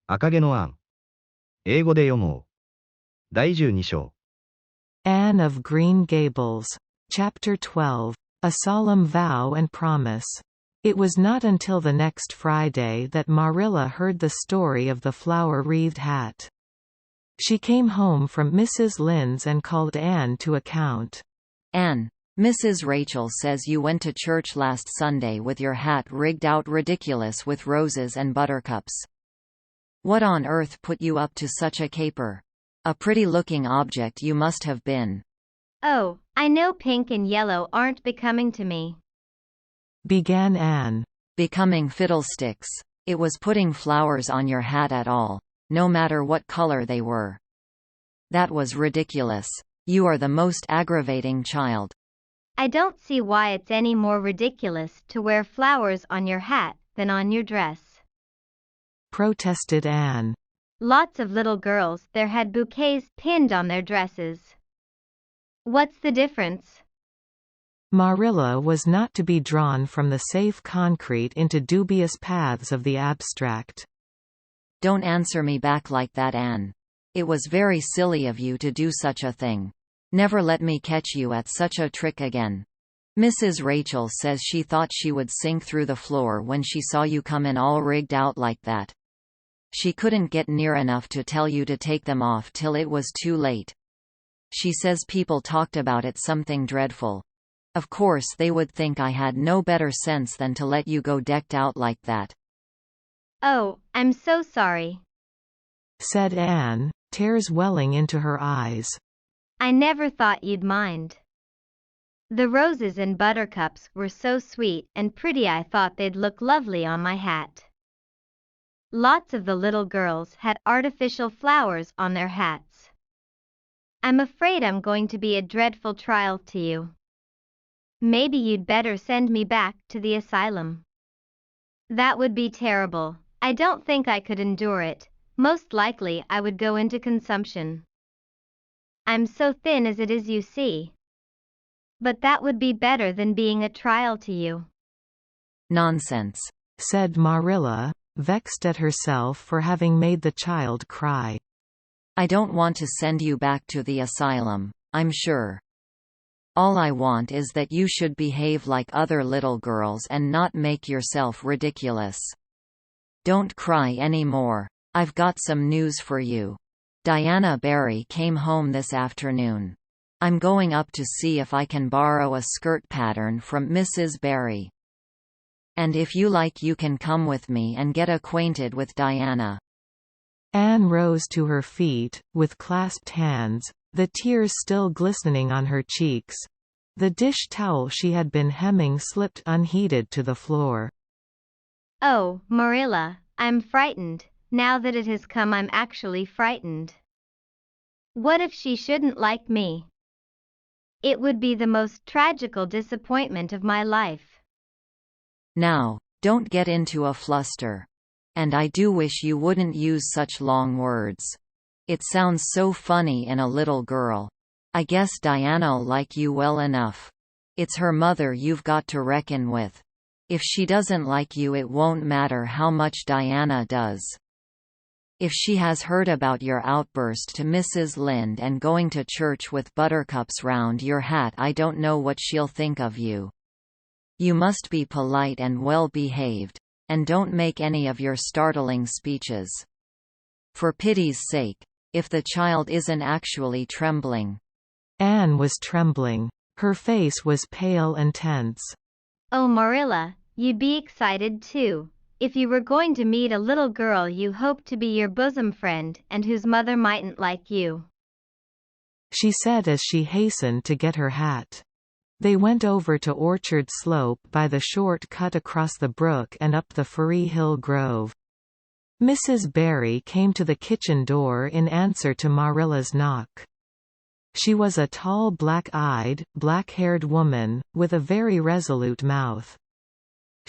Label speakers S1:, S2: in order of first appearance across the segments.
S1: 赤毛のアン。英語で読もう。第12章。
S2: Anne of Green Gables. Chapter 12. A Solemn Vow and Promise. It was not until the next Friday that Marilla heard the story of the flower-wreathed hat. She came home from Mrs. Lynde's and called Anne to account.
S3: Anne, Mrs. Rachel says you went to church last Sunday with your hat rigged out ridiculous with roses and buttercups. What on earth put you up to such a caper? A pretty-looking object you must have been.
S4: Oh, I know pink and yellow aren't becoming to me,
S2: Began Anne.
S3: Becoming fiddlesticks. It was putting flowers on your hat at all, no matter what color they were. That was ridiculous. You are the most aggravating child.
S4: I don't see why it's any more ridiculous to wear flowers on your hat than on your dress.
S2: Protested Anne.
S4: Lots of little girls there had bouquets pinned on their dresses. What's the difference?
S2: Marilla was not to be drawn from the safe concrete into dubious paths of the abstract.
S3: Don't answer me back like that, Anne. It was very silly of you to do such a thing. Never let me catch you at such a trick again. Mrs. Rachel says she thought she would sink through the floor when she saw you come in all rigged out like that. She couldn't get near enough to tell you to take them off till it was too late. She says people talked about it something dreadful. Of course they would think I had no better sense than to let you go decked out like that.
S4: Oh, I'm so sorry,
S2: Said Anne, tears welling into her eyes.
S4: I never thought you'd mind. The roses and buttercups were so sweet and pretty I thought they'd look lovely on my hat. Lots of the little girls had artificial flowers on their hats. I'm afraid I'm going to be a dreadful trial to you. Maybe you'd better send me back to the asylum. That would be terrible. I don't think I could endure it. Most likely I would go into consumption. I'm so thin as it is, you see. But that would be better than being a trial to you.
S3: Nonsense,
S2: Said Marilla, vexed at herself for having made the child cry.
S3: I don't want to send you back to the asylum, I'm sure. All I want is that you should behave like other little girls and not make yourself ridiculous. Don't cry any more. I've got some news for you. Diana Barry came home this afternoon. I'm going up to see if I can borrow a skirt pattern from Mrs. Barry. And if you like, you can come with me and get acquainted with Diana.
S2: Anne rose to her feet, with clasped hands, the tears still glistening on her cheeks. The dish towel she had been hemming slipped unheeded to the floor.
S4: Oh, Marilla, I'm frightened. Now that it has come, I'm actually frightened. What if she shouldn't like me? It would be the most tragical disappointment of my life.
S3: Now, don't get into a fluster. And I do wish you wouldn't use such long words. It sounds so funny in a little girl. I guess Diana'll like you well enough. It's her mother you've got to reckon with. If she doesn't like you, it won't matter how much Diana does. If she has heard about your outburst to Mrs. Lynde and going to church with buttercups round your hat, I don't know what she'll think of you. You must be polite and well-behaved, and don't make any of your startling speeches. For pity's sake, if the child isn't actually trembling.
S2: Anne was trembling. Her face was pale and tense.
S4: Oh, Marilla, you'd be excited too, if you were going to meet a little girl you hoped to be your bosom friend and whose mother mightn't like you,
S2: She said as she hastened to get her hat. They went over to Orchard Slope by the short cut across the brook and up the Firee Hill Grove. Mrs. Barry came to the kitchen door in answer to Marilla's knock. She was a tall black-eyed, black-haired woman, with a very resolute mouth.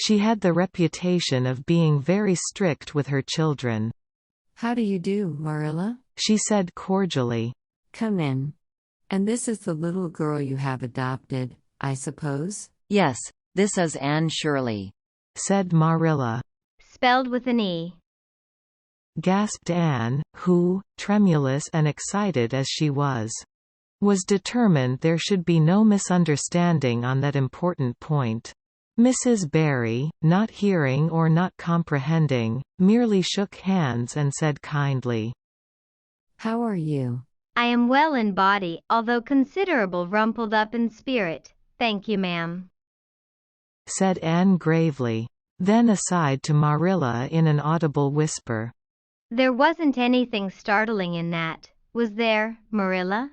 S2: She had the reputation of being very strict with her children.
S5: How do you do, Marilla?
S2: She said cordially.
S5: Come in. And this is the little girl you have adopted, I suppose?
S3: Yes, this is Anne Shirley,
S2: Said Marilla.
S4: spelled with an E.
S2: gasped Anne, who, tremulous and excited as she was determined there should be no misunderstanding on that important point. Mrs. Barry, not hearing or not comprehending, merely shook hands and said kindly,
S5: "How are you?"
S4: I am well in body, although considerable rumpled up in spirit, thank you, ma'am,"
S2: said Anne gravely. Then aside to Marilla in an audible whisper,
S4: "There wasn't anything startling in that, was there, Marilla?"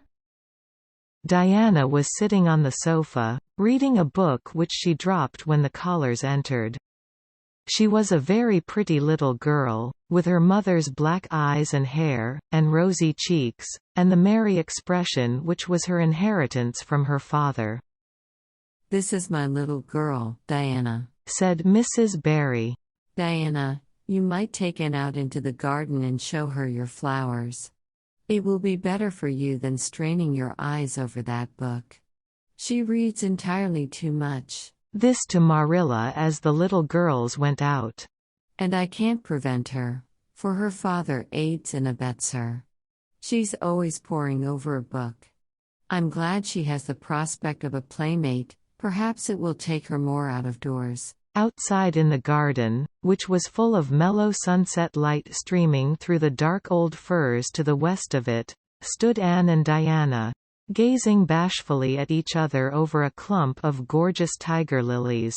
S2: Diana was sitting on the sofa, reading a book which she dropped when the callers entered. She was a very pretty little girl, with her mother's black eyes and hair, and rosy cheeks, and the merry expression which was her inheritance from her father.
S5: "This is my little girl, Diana,"
S2: said Mrs. Barry.
S5: "Diana, you might take Anne out into the garden and show her your flowers. It will be better for you than straining your eyes over that book. She reads entirely too much."
S2: This to Marilla as the little girls went out.
S5: "And I can't prevent her, for her father aids and abets her. She's always poring over a book. I'm glad she has the prospect of a playmate, perhaps it will take her more out of doors."
S2: Outside in the garden, which was full of mellow sunset light streaming through the dark old firs to the west of it, stood Anne and Diana, gazing bashfully at each other over a clump of gorgeous tiger lilies.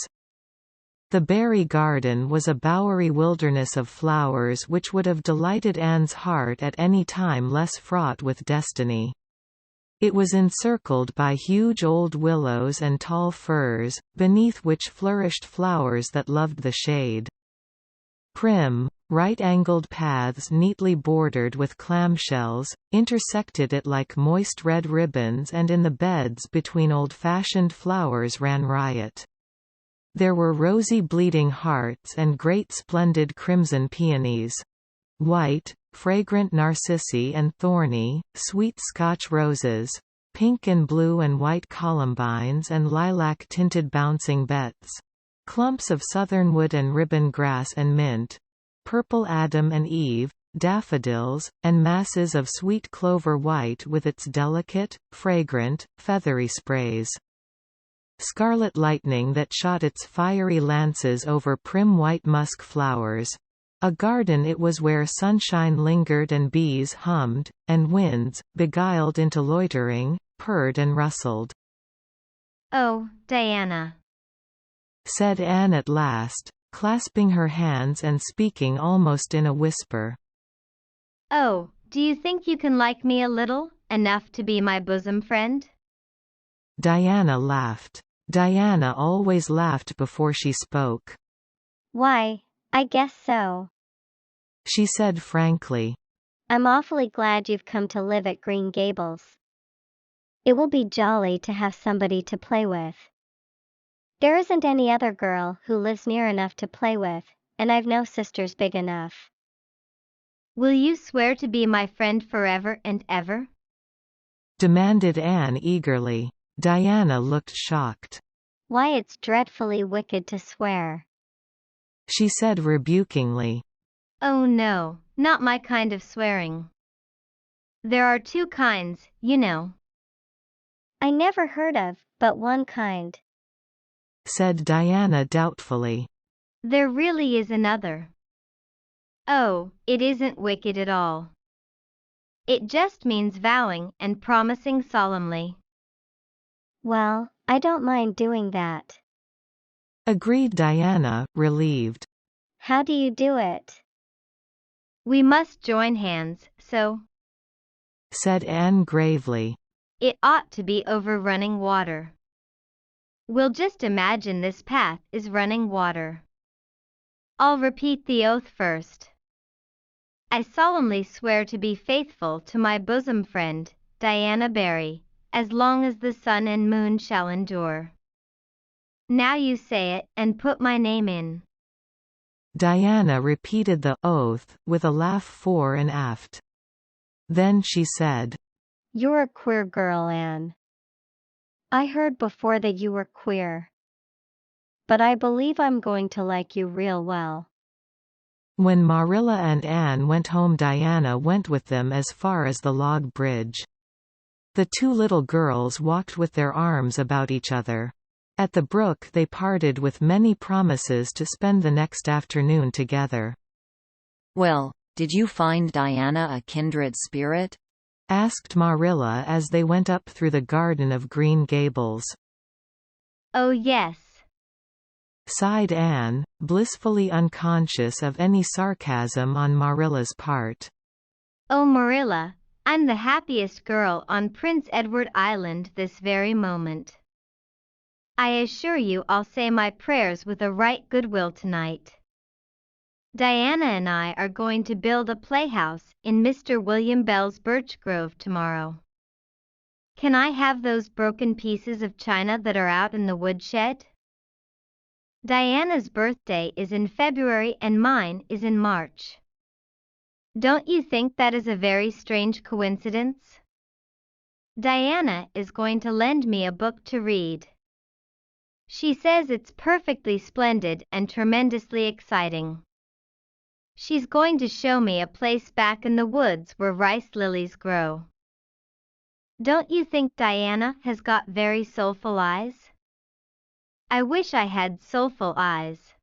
S2: The Barry garden was a bowery wilderness of flowers which would have delighted Anne's heart at any time less fraught with destiny. It was encircled by huge old willows and tall firs, beneath which flourished flowers that loved the shade. Prim, right-angled paths neatly bordered with clamshells, intersected it like moist red ribbons, and in the beds between old-fashioned flowers ran riot. There were rosy bleeding hearts and great splendid crimson peonies. White, fragrant narcissi and thorny, sweet Scotch roses, pink and blue and white columbines and lilac-tinted bouncing bets, clumps of southernwood and ribbon grass and mint, purple Adam and Eve, daffodils, and masses of sweet clover white with its delicate, fragrant, feathery sprays. Scarlet lightning that shot its fiery lances over prim white musk flowers. A garden it was where sunshine lingered and bees hummed, and winds, beguiled into loitering, purred and rustled.
S4: "Oh, Diana,"
S2: said Anne at last, clasping her hands and speaking almost in a whisper.
S4: "Oh, do you think you can like me a little, enough to be my bosom friend?"
S2: Diana laughed. Diana always laughed before she spoke.
S6: "Why, I guess so,"
S2: she said frankly.
S6: "I'm awfully glad you've come to live at Green Gables. It will be jolly to have somebody to play with. There isn't any other girl who lives near enough to play with, and I've no sisters big enough."
S4: "Will you swear to be my friend forever and ever?"
S2: demanded Anne eagerly. Diana looked shocked.
S6: "Why, it's dreadfully wicked to swear,"
S2: she said rebukingly.
S4: "Oh no, not my kind of swearing. There are two kinds, you know."
S6: "I never heard of but one kind,"
S2: said Diana doubtfully.
S4: "There really is another. Oh, it isn't wicked at all. It just means vowing and promising solemnly."
S6: "Well, I don't mind doing that,"
S2: agreed Diana, relieved.
S6: "How do you do it?"
S4: "We must join hands, so,"
S2: said Anne gravely.
S4: "It ought to be over running water. We'll just imagine this path is running water. I'll repeat the oath first. I solemnly swear to be faithful to my bosom friend, Diana Barry, as long as the sun and moon shall endure. Now you say it and put my name in."
S2: Diana repeated the oath, with a laugh fore and aft. Then she said,
S6: "You're a queer girl, Anne. I heard before that you were queer. But I believe I'm going to like you real well."
S2: When Marilla and Anne went home, Diana went with them as far as the log bridge. The two little girls walked with their arms about each other. At the brook they parted with many promises to spend the next afternoon together.
S3: "Well, did you find Diana a kindred spirit?"
S2: asked Marilla as they went up through the garden of Green Gables.
S4: "Oh yes,"
S2: sighed Anne, blissfully unconscious of any sarcasm on Marilla's part.
S4: "Oh Marilla, I'm the happiest girl on Prince Edward Island this very moment. I assure you I'll say my prayers with a right good will tonight. Diana and I are going to build a playhouse in Mr. William Bell's birch grove tomorrow. Can I have those broken pieces of china that are out in the woodshed? Diana's birthday is in February and mine is in March. Don't you think that is a very strange coincidence? Diana is going to lend me a book to read. She says it's perfectly splendid and tremendously exciting. She's going to show me a place back in the woods where rice lilies grow. Don't you think Diana has got very soulful eyes? I wish I had soulful eyes.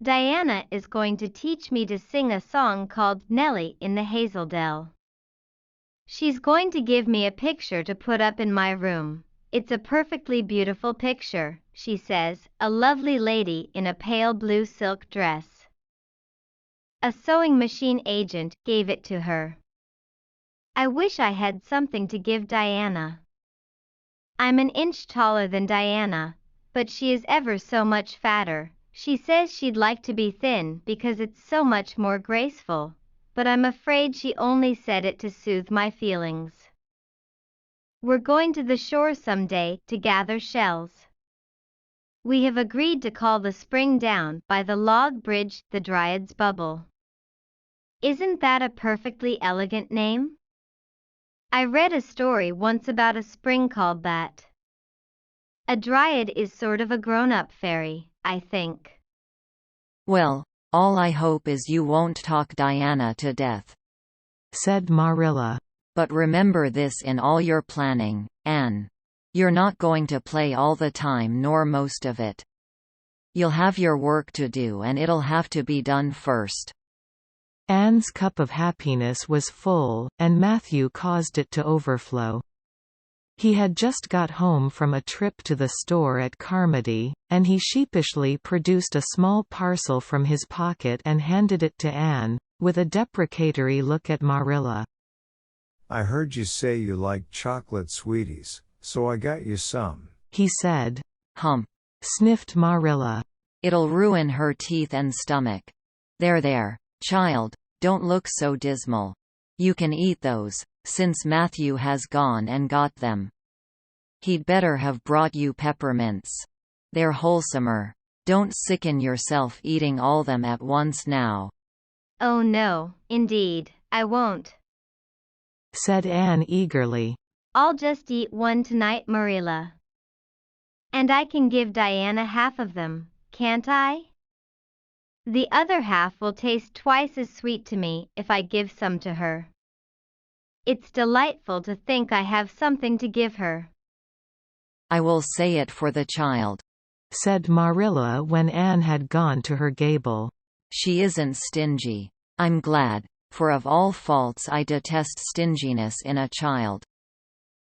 S4: Diana is going to teach me to sing a song called Nellie in the Hazel Dell. She's going to give me a picture to put up in my room. It's a perfectly beautiful picture, she says, a lovely lady in a pale blue silk dress. A sewing machine agent gave it to her. I wish I had something to give Diana. I'm an inch taller than Diana, but she is ever so much fatter. She says she'd like to be thin because it's so much more graceful, but I'm afraid she only said it to soothe my feelings. We're going to the shore someday to gather shells. We have agreed to call the spring down by the log bridge the Dryad's Bubble. Isn't that a perfectly elegant name? I read a story once about a spring called that. A dryad is sort of a grown-up fairy, I think.
S3: "Well, all I hope is you won't talk Diana to death,"
S2: said Marilla.
S3: "But remember this in all your planning, Anne. You're not going to play all the time nor most of it. You'll have your work to do and it'll have to be done first."
S2: Anne's cup of happiness was full, and Matthew caused it to overflow. He had just got home from a trip to the store at Carmody, and he sheepishly produced a small parcel from his pocket and handed it to Anne, with a deprecatory look at Marilla.
S7: "I heard you say you like chocolate sweeties, so I got you some,"
S2: he said.
S3: "Hump,"
S2: sniffed Marilla.
S3: "It'll ruin her teeth and stomach. There, child, don't look so dismal. You can eat those, since Matthew has gone and got them. He'd better have brought you peppermints. They're wholesomer. Don't sicken yourself eating all them at once now."
S4: "Oh no, indeed, I won't,"
S2: said Anne eagerly.
S4: "I'll just eat one tonight, Marilla. And I can give Diana half of them, can't I? The other half will taste twice as sweet to me if I give some to her. It's delightful to think I have something to give her."
S3: "I will say it for the child,"
S2: said Marilla when Anne had gone to her gable.
S3: "She isn't stingy. I'm glad, for of all faults I detest stinginess in a child.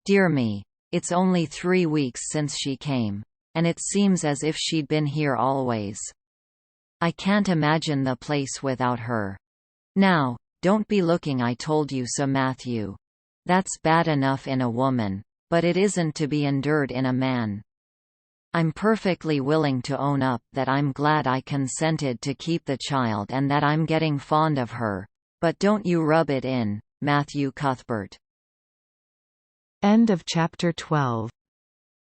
S3: Dear me, it's only 3 weeks since she came, and it seems as if she'd been here always. I can't imagine the place without her. Now, don't be looking I told you so, Matthew. That's bad enough in a woman, but it isn't to be endured in a man. I'm perfectly willing to own up that I'm glad I consented to keep the child and that I'm getting fond of her, but don't you rub it in, Matthew Cuthbert."
S2: End of chapter 12.